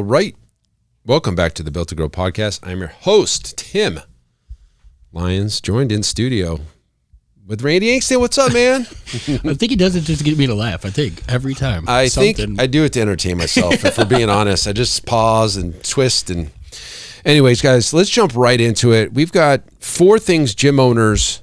All right. Welcome back to the Built to Grow podcast. I'm your host, Tim Lyons, joined in studio with Randy Angston. What's up, man? I think he does it just to get me to laugh. I think every time. I think I do it to entertain myself. If we're being honest, I just pause and twist. And anyways, guys, let's jump right into it. We've got 4 things gym owners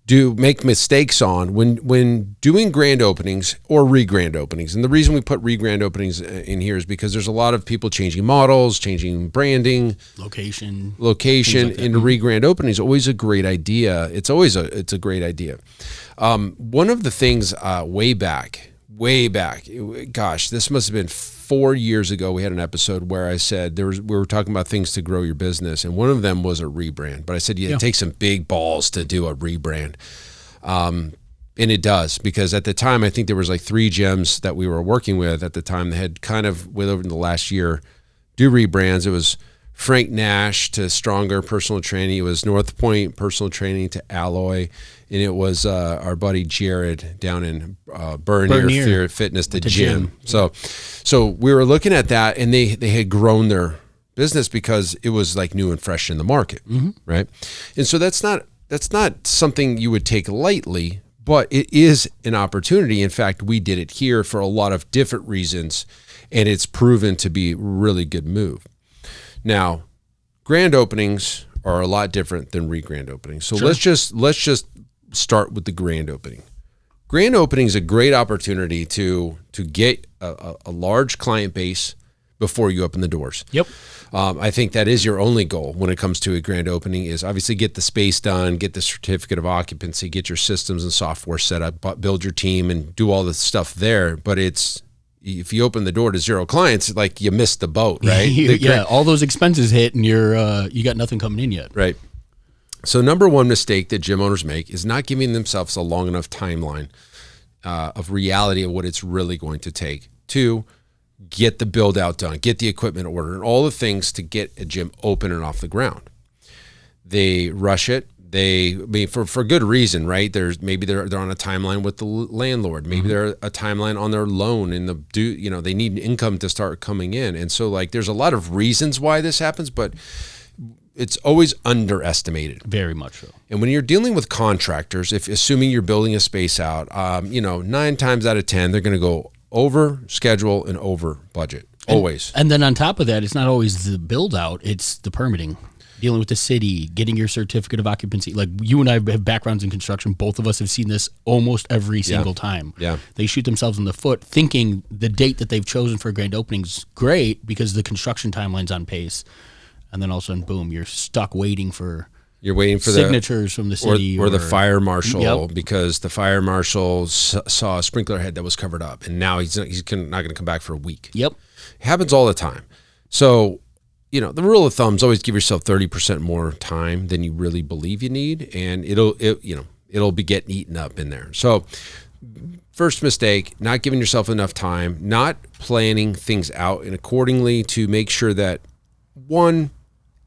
make mistakes on when doing grand openings or re-grand openings. And the reason we put re-grand openings in here is because there's a lot of people changing models, changing branding, location like into re-grand openings. Always a great idea. It's a great idea. One of the things way back, gosh, this must have been 4 years ago, we had an episode where I said we were talking about things to grow your business, and one of them was a rebrand. But I said, it takes some big balls to do a rebrand. And it does, because at the time, I think there was like 3 gyms that we were working with at the time that had kind of, over the last year, do rebrands. It was Frank Nash to Stronger Personal Training. It was North Point Personal Training to Alloy. And it was our buddy Jared down in Bernier Fitness to Gym. So we were looking at that, and they had grown their business because it was like new and fresh in the market, right? And so that's not something you would take lightly, but it is an opportunity. In fact, we did it here for a lot of different reasons, and it's proven to be a really good move. Now, grand openings are a lot different than re-grand openings. So let's just start with the grand opening. Grand opening is a great opportunity to get a large client base before you open the doors. Yep. I think that is your only goal when it comes to a grand opening, is obviously get the space done, get the certificate of occupancy, get your systems and software set up, build your team, and do all the stuff there. But if you open the door to 0 clients, like you missed the boat, right? All those expenses hit, and you got nothing coming in yet. Right. So number one mistake that gym owners make is not giving themselves a long enough timeline of reality of what it's really going to take to get the build out done, get the equipment ordered, and all the things to get a gym open and off the ground. They rush it. For good reason, right? Maybe they're on a timeline with the landlord. Maybe they're a timeline on their loan, and they need income to start coming in. And so there's a lot of reasons why this happens, but it's always underestimated. Very much so. And when you're dealing with contractors, assuming you're building a space out, 9 times out of 10, they're going to go over schedule and over budget. Always. And then on top of that, it's not always the build out, it's the permitting. Dealing with the city, getting your certificate of occupancy. Like, you and I have backgrounds in construction. Both of us have seen this almost every single time. Yeah. They shoot themselves in the foot thinking the date that they've chosen for a grand opening is great because the construction timeline's on pace. And then all of a sudden, boom, you're stuck waiting for signatures from the city. Or the fire marshal, because the fire marshal saw a sprinkler head that was covered up, and now he's not going to come back for a week. Yep. It happens all the time. So, the rule of thumb is always give yourself 30% more time than you really believe you need, and it'll be getting eaten up in there. So first mistake, not giving yourself enough time, not planning things out and accordingly to make sure that, one,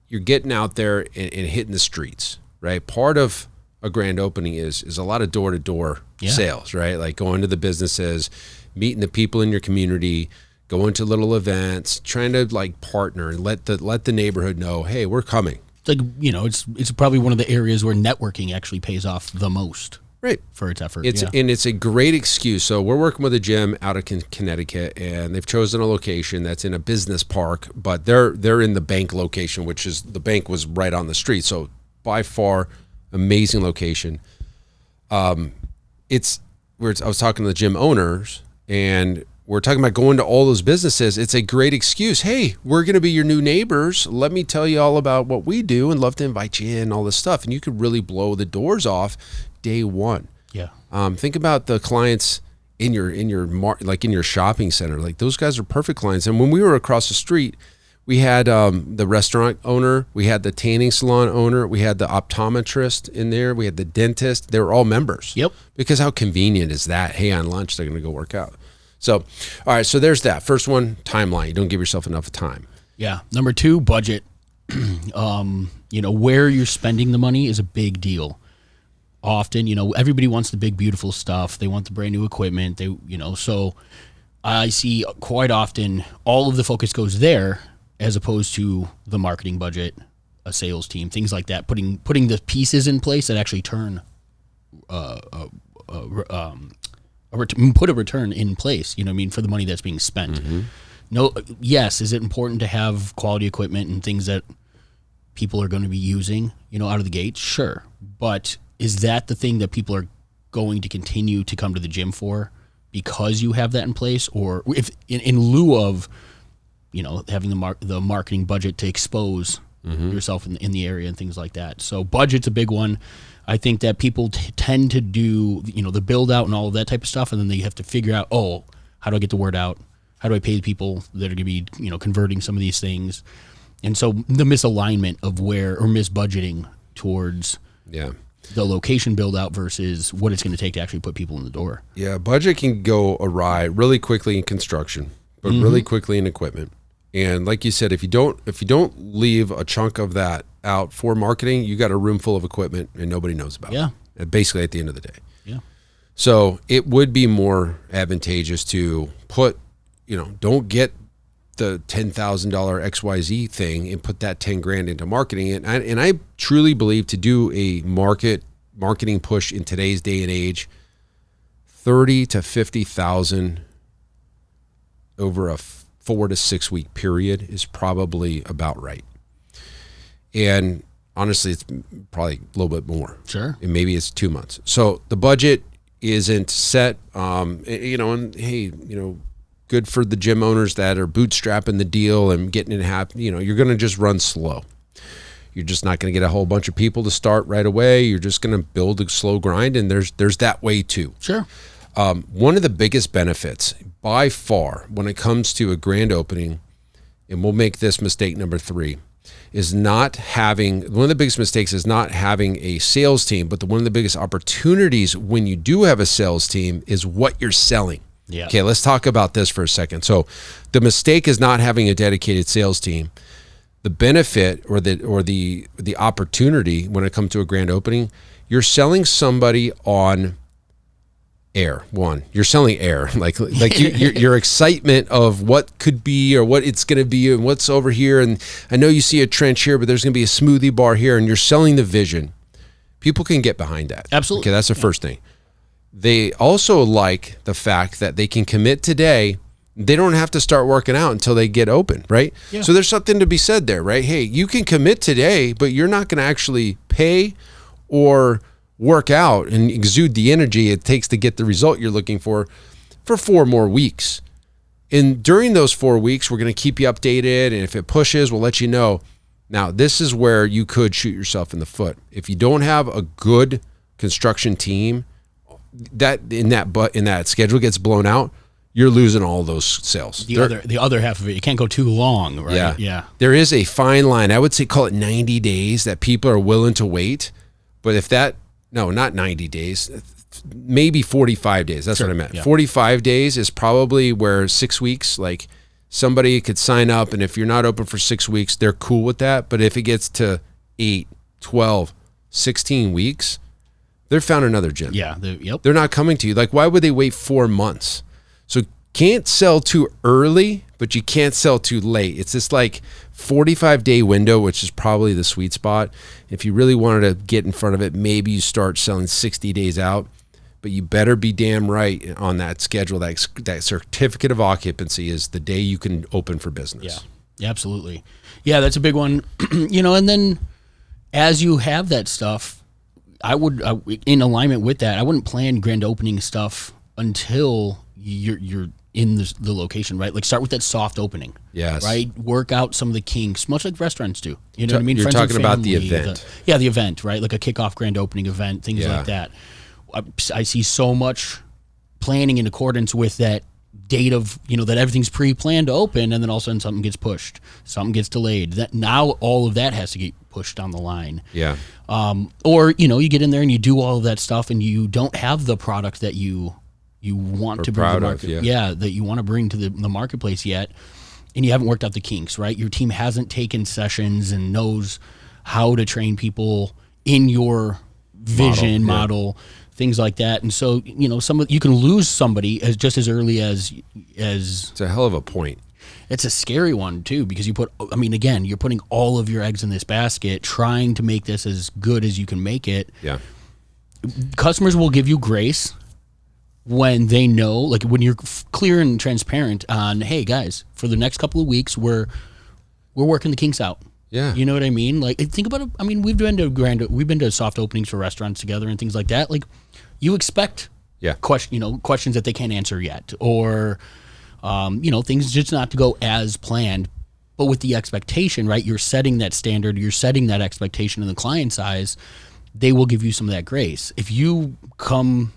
you're getting out there and hitting the streets, right? Part of a grand opening is a lot of door-to-door sales, right? Like going to the businesses, meeting the people in your community, going to little events, trying to partner and let the neighborhood know, hey, we're coming. It's it's probably one of the areas where networking actually pays off the most. Right. For its effort. And it's a great excuse. So we're working with a gym out of Connecticut, and they've chosen a location that's in a business park, but they're in the bank location, which is, the bank was right on the street. So by far, amazing location. I was talking to the gym owners, and we're talking about going to all those businesses. It's a great excuse. Hey, we're going to be your new neighbors. Let me tell you all about what we do and love to invite you in, all this stuff. And you could really blow the doors off day one. Yeah. Think about the clients in your shopping center. Like, those guys are perfect clients. And when we were across the street, we had the restaurant owner, we had the tanning salon owner, we had the optometrist in there, we had the dentist. They were all members. Yep. Because how convenient is that? Hey, on lunch, they're going to go work out. So, all right, so there's that. First one, timeline. You don't give yourself enough time. Yeah. Number 2, budget. Where you're spending the money is a big deal. Often, everybody wants the big, beautiful stuff. They want the brand new equipment. So I see quite often all of the focus goes there as opposed to the marketing budget, a sales team, things like that. Putting the pieces in place that actually turn put a return in place. You know what I mean, for the money that's being spent. Mm-hmm. No, yes, is it important to have quality equipment and things that people are going to be using, out of the gate? Sure, but is that the thing that people are going to continue to come to the gym for because you have that in place, or if in lieu of having the marketing budget to expose yourself in the area and things like that? So budget's a big one. I think that people tend to do the build out and all of that type of stuff, and then they have to figure out, how do I get the word out? How do I pay the people that are going to be converting some of these things? And so the misalignment of misbudgeting towards the location build out versus what it's going to take to actually put people in the door. Yeah, budget can go awry really quickly in construction, but really quickly in equipment. And like you said, if you don't leave a chunk of that out for marketing, you got a room full of equipment and nobody knows about it. Basically at the end of the day. Yeah. So it would be more advantageous to put, don't get the $10,000 XYZ thing and put that 10 grand into marketing. And I truly believe to do a marketing push in today's day and age, 30 to 50,000 over a 4 to 6 week period is probably about right. And honestly, it's probably a little bit more. Sure. And maybe it's 2 months. So the budget isn't set, good for the gym owners that are bootstrapping the deal and getting it happen. You're going to just run slow. You're just not going to get a whole bunch of people to start right away. You're just going to build a slow grind, and there's that way too. Sure. One of the biggest benefits by far when it comes to a grand opening, and we'll make this mistake number 3, is not having, one of the biggest mistakes is not having a sales team, but one of the biggest opportunities when you do have a sales team is what you're selling. Yeah. Okay, let's talk about this for a second. So the mistake is not having a dedicated sales team. The benefit or the opportunity when it comes to a grand opening, you're selling somebody on air. You're selling air, like your excitement of what could be or what it's going to be and what's over here. And I know you see a trench here, but there's going to be a smoothie bar here, and you're selling the vision. People can get behind that. Absolutely. Okay, that's the first thing. They also like the fact that they can commit today. They don't have to start working out until they get open, right? Yeah. So there's something to be said there, right? Hey, you can commit today, but you're not going to actually pay or work out and exude the energy it takes to get the result you're looking for 4 more weeks. And during those 4 weeks, we're going to keep you updated. And if it pushes, we'll let you know. Now, this is where you could shoot yourself in the foot. If you don't have a good construction team, that schedule gets blown out, you're losing all those sales. The other half of it, you can't go too long, right? Yeah. There is a fine line. I would say call it 90 days that people are willing to wait. But not 90 days, maybe 45 days. That's what I meant. Yeah. 45 days is probably where 6 weeks, like somebody could sign up, and if you're not open for 6 weeks, they're cool with that. But if it gets to 8, 12, 16 weeks, they've found another gym. Yeah. They're not coming to you. Like, why would they wait 4 months? So can't sell too early, but you can't sell too late. It's this like 45-day window, which is probably the sweet spot. If you really wanted to get in front of it, maybe you start selling 60 days out, but you better be damn right on that schedule. That certificate of occupancy is the day you can open for business. Yeah, absolutely. Yeah, that's a big one. And then as you have that stuff, I would, in alignment with that, I wouldn't plan grand opening stuff until you're in the location, right? Like start with that soft opening. Yes. Right? Work out some of the kinks, much like restaurants do. You know what I mean? You're Friends talking and about the family, event. The event, right? Like a kickoff grand opening event, things like that. I see so much planning in accordance with that date of, that everything's pre-planned to open, and then all of a sudden something gets pushed, something gets delayed. That now all of that has to get pushed down the line. Yeah. Or, you get in there and you do all of that stuff and you don't have the product that you want to bring to the market. That you want to bring to the marketplace yet, and you haven't worked out the kinks, right? Your team hasn't taken sessions and knows how to train people in your vision model things like that. And so, you can lose somebody just as early as it's a hell of a point. It's a scary one too, because again, you're putting all of your eggs in this basket, trying to make this as good as you can make it. Yeah. Customers will give you grace when they know, like when you're clear and transparent on, hey guys, for the next couple of weeks, we're working the kinks out. Yeah. You know what I mean? Like, think about it. I mean, we've been to soft openings for restaurants together and things like that. Like, you expect questions that they can't answer yet, or things just not to go as planned. But with the expectation, right? You're setting that standard. You're setting that expectation in the client's eyes. They will give you some of that grace. If you come,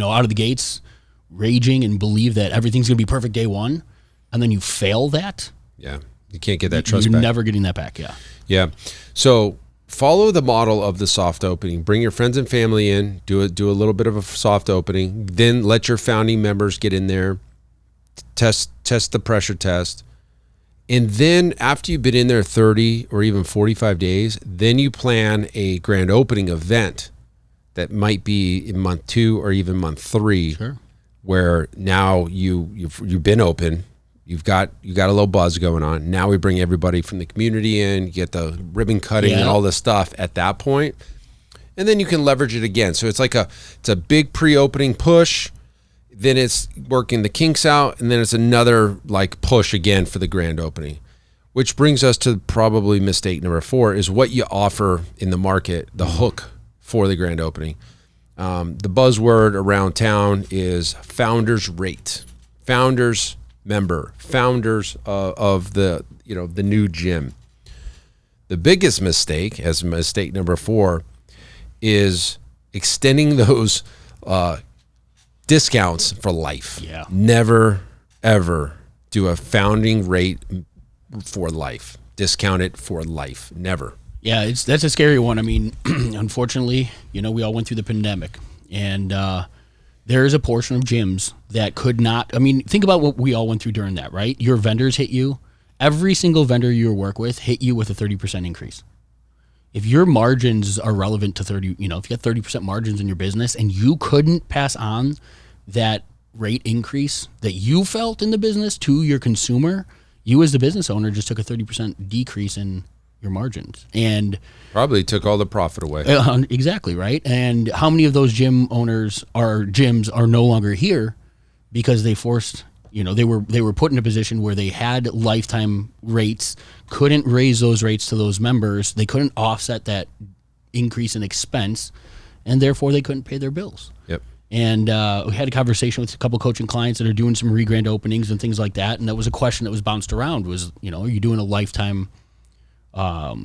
out of the gates raging and believe that everything's going to be perfect day one, and then you fail that. Yeah. You can't get that trust back. You're never getting that back, yeah. Yeah. So follow the model of the soft opening. Bring your friends and family in. Do a little bit of a soft opening. Then let your founding members get in there. Test the pressure test. And then after you've been in there 30 or even 45 days, then you plan a grand opening event that might be in month 2 or even month 3, sure, where now you've been open. You've got a little buzz going on. Now we bring everybody from the community in, you get the ribbon cutting and all this stuff at that point. And then you can leverage it again. So it's a big pre-opening push, then it's working the kinks out, and then it's another like push again for the grand opening. Which brings us to probably mistake number 4 is what you offer in the market, the hook for the grand opening. The buzzword around town is founders rate. Founders member, founders of the new gym. The biggest mistake, as mistake number 4, is extending those discounts for life. Yeah. Never ever do a founding rate for life. Discount it for life. Never. Yeah, that's a scary one. I mean, unfortunately, we all went through the pandemic, and there is a portion of gyms that could not. I mean, think about what we all went through during that, right? Your vendors hit you. Every single vendor you work with hit you with a 30% increase. If your margins are relevant to 30, if you got 30% margins in your business and you couldn't pass on that rate increase that you felt in the business to your consumer, you as the business owner just took a 30% decrease in your margins, and probably took all the profit away. Exactly, right. And how many of those gyms are no longer here because they forced, they were put in a position where they had lifetime rates, couldn't raise those rates to those members, they couldn't offset that increase in expense, and therefore they couldn't pay their bills. Yep. And we had a conversation with a couple coaching clients that are doing some Regrand openings and things like that, and that was a question that was bounced around was, are you doing a lifetime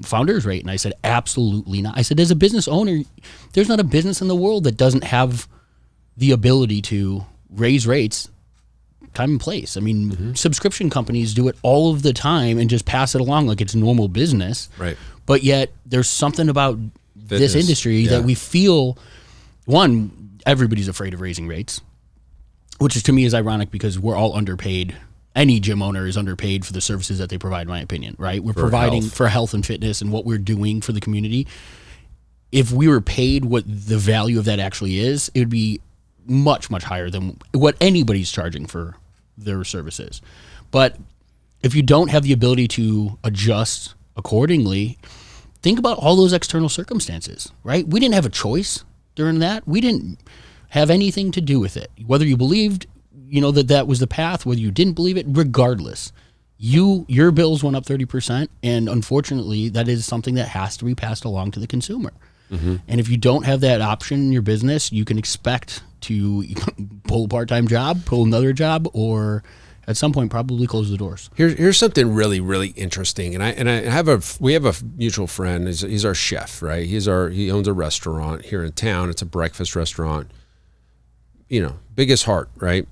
founders rate? And I said, absolutely not. I said, as a business owner, there's not a business in the world that doesn't have the ability to raise rates time and place. I mean, subscription companies do it all of the time and just pass it along like it's normal business. Right. But yet there's something about this industry that we feel, everybody's afraid of raising rates, which is to me is ironic because we're all underpaid. Any gym owner is underpaid for the services that they provide, in my opinion, right? We're providing for health and fitness and what we're doing for the community. If we were paid what the value of that actually is, it would be much, much higher than what anybody's charging for their services. But if you don't have the ability to adjust accordingly, think about all those external circumstances, right? We didn't have a choice during that. We didn't have anything to do with it. Whether you believed that was the path, whether you didn't believe it, regardless, your bills went up 30%, and unfortunately that is something that has to be passed along to the consumer. And if you don't have that option in your business, you can expect to pull a part-time job, pull another job, or at some point probably close the doors. Here's something really, really interesting. We have a mutual friend. He's our chef, right? He owns a restaurant here in town. It's a breakfast restaurant. Biggest heart, right?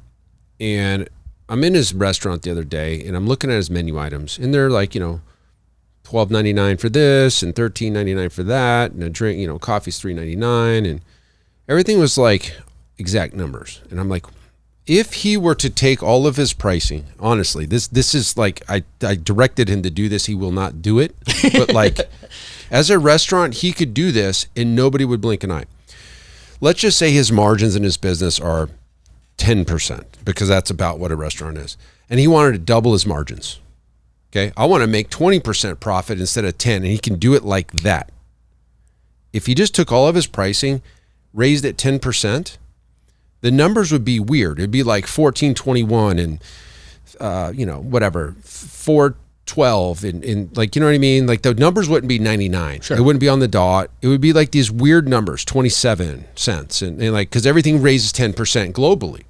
And I'm in his restaurant the other day, and I'm looking at his menu items, and they're like, $12.99 for this and $13.99 for that, and a drink, coffee's $3.99, and everything was like exact numbers. And I'm like, if he were to take all of his pricing, honestly, this is like I directed him to do this. He will not do it, but like as a restaurant, he could do this, and nobody would blink an eye. let's just say his margins in his business are 10%, because that's about what a restaurant is. And he wanted to double his margins. Okay. I want to make 20% profit instead of 10, and he can do it like that. If he just took all of his pricing, raised it 10%, the numbers would be weird. It'd be like 1421 and, whatever, 412 and like, you know what I mean? Like the numbers wouldn't be 99. Sure. It wouldn't be on the dot. It would be like these weird numbers, 27 cents. And like, because everything raises 10% globally.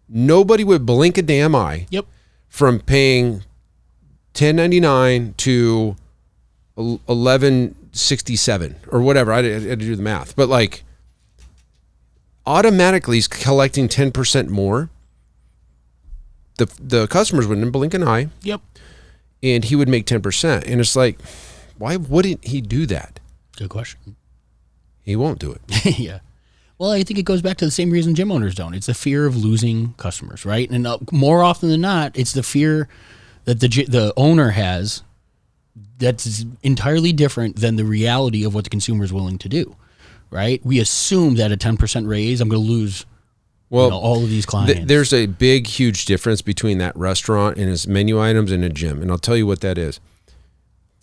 Nobody would blink a damn eye from paying $10.99 to $11.67 or whatever. I had to do the math. But like, automatically he's collecting 10% more. The customers wouldn't blink an eye. Yep. And he would make 10%. And it's like, why wouldn't he do that? Good question. He won't do it. Yeah. Well, I think it goes back to the same reason gym owners don't. It's the fear of losing customers, right? And more often than not, it's the fear that the owner has that's entirely different than the reality of what the consumer is willing to do, right? We assume that a 10% raise, I'm going to lose all of these clients. There's a big, huge difference between that restaurant and his menu items and a gym, and I'll tell you what that is.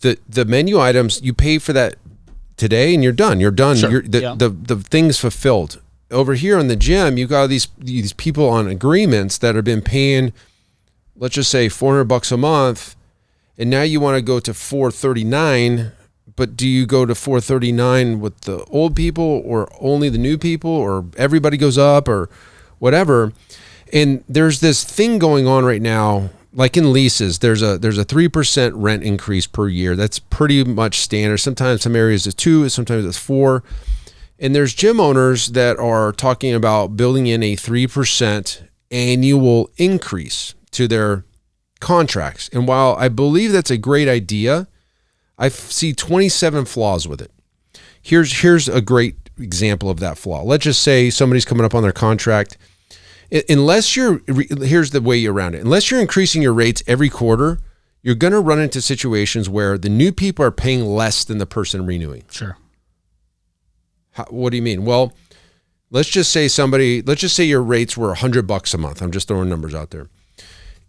The menu items, you pay for that today and you're done. You're done. Sure. The thing's fulfilled. Over here in the gym, you got these people on agreements that have been paying, let's just say $400 a month, and now you want to go to $439. But do you go to $439 with the old people or only the new people, or everybody goes up or whatever? And there's this thing going on right now, like in leases, there's a 3% rent increase per year. That's pretty much standard. Sometimes some areas it's 2, sometimes it's 4. And there's gym owners that are talking about building in a 3% annual increase to their contracts. And while I believe that's a great idea, I see 27 flaws with it. Here's a great example of that flaw. Let's just say somebody's coming up on their contract. Here's the way around it. Unless you're increasing your rates every quarter, you're going to run into situations where the new people are paying less than the person renewing. Sure. What do you mean? Well, let's just say your rates were $100 a month. I'm just throwing numbers out there.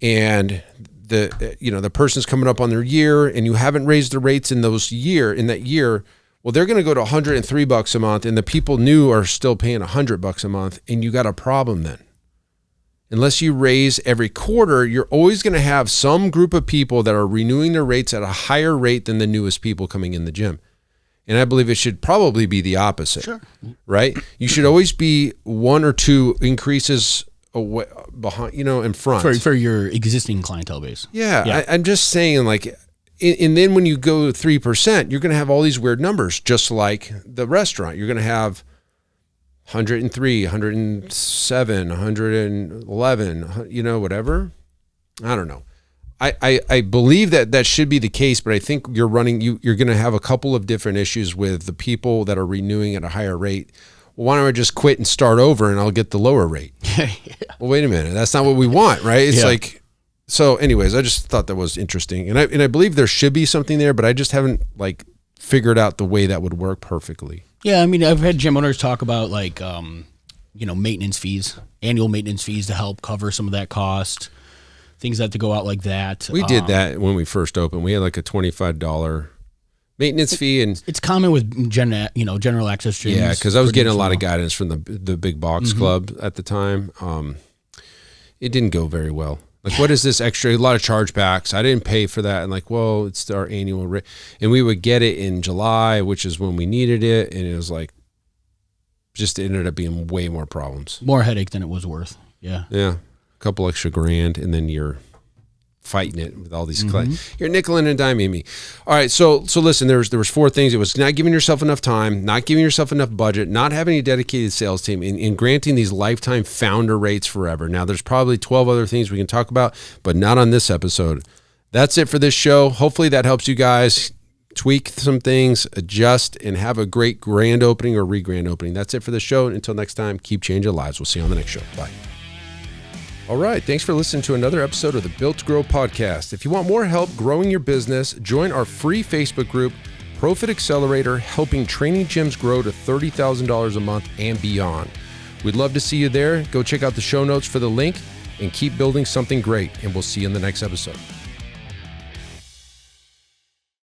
And the person's coming up on their year and you haven't raised the rates in that year. Well, they're going to go to $103 a month, and the people new are still paying $100 a month, and you got a problem then. Unless you raise every quarter, you're always going to have some group of people that are renewing their rates at a higher rate than the newest people coming in the gym. And I believe it should probably be the opposite. Sure. Right? You should always be 1 or 2 increases away, behind, in front. For your existing clientele base. Yeah. I'm just saying, like, and then when you go 3%, you're going to have all these weird numbers, just like the restaurant. You're going to have 103, 107, 111, whatever. I don't know. I believe that should be the case, but I think you're going to have a couple of different issues with the people that are renewing at a higher rate. Well, why don't I just quit and start over and I'll get the lower rate? Yeah. Well, wait a minute. That's not what we want, right? It's like, so anyways, I just thought that was interesting. And I believe there should be something there, but I just haven't figured out the way that would work perfectly. Yeah. I mean, I've had gym owners talk about maintenance fees, annual maintenance fees to help cover some of that cost, things that have to go out like that. We did that when we first opened. We had like a $25 maintenance fee, and it's common with general access gyms. Yeah, because I was getting a lot of guidance from the big box club at the time. It didn't go very well. Like, what is this extra? A lot of chargebacks. I didn't pay for that. And like, well, it's our annual rate, and we would get it in July, which is when we needed it, and it was like, just ended up being way more problems, more headache than it was worth. Yeah, a couple extra grand, and then you're fighting it with all these clients. You're nickeling and diming me. All right, so listen, there was 4 things. It was not giving yourself enough time, not giving yourself enough budget, not having a dedicated sales team, and granting these lifetime founder rates forever. Now, there's probably 12 other things we can talk about, but not on this episode. That's it for this show. Hopefully that helps you guys tweak some things, adjust, and have a great grand opening or re-grand opening. That's it for the show. Until next time, keep changing lives. We'll see you on the next show. Bye. All right, thanks for listening to another episode of the Built to Grow podcast. If you want more help growing your business, join our free Facebook group, Profit Accelerator, helping training gyms grow to $30,000 a month and beyond. We'd love to see you there. Go check out the show notes for the link and keep building something great. And we'll see you in the next episode.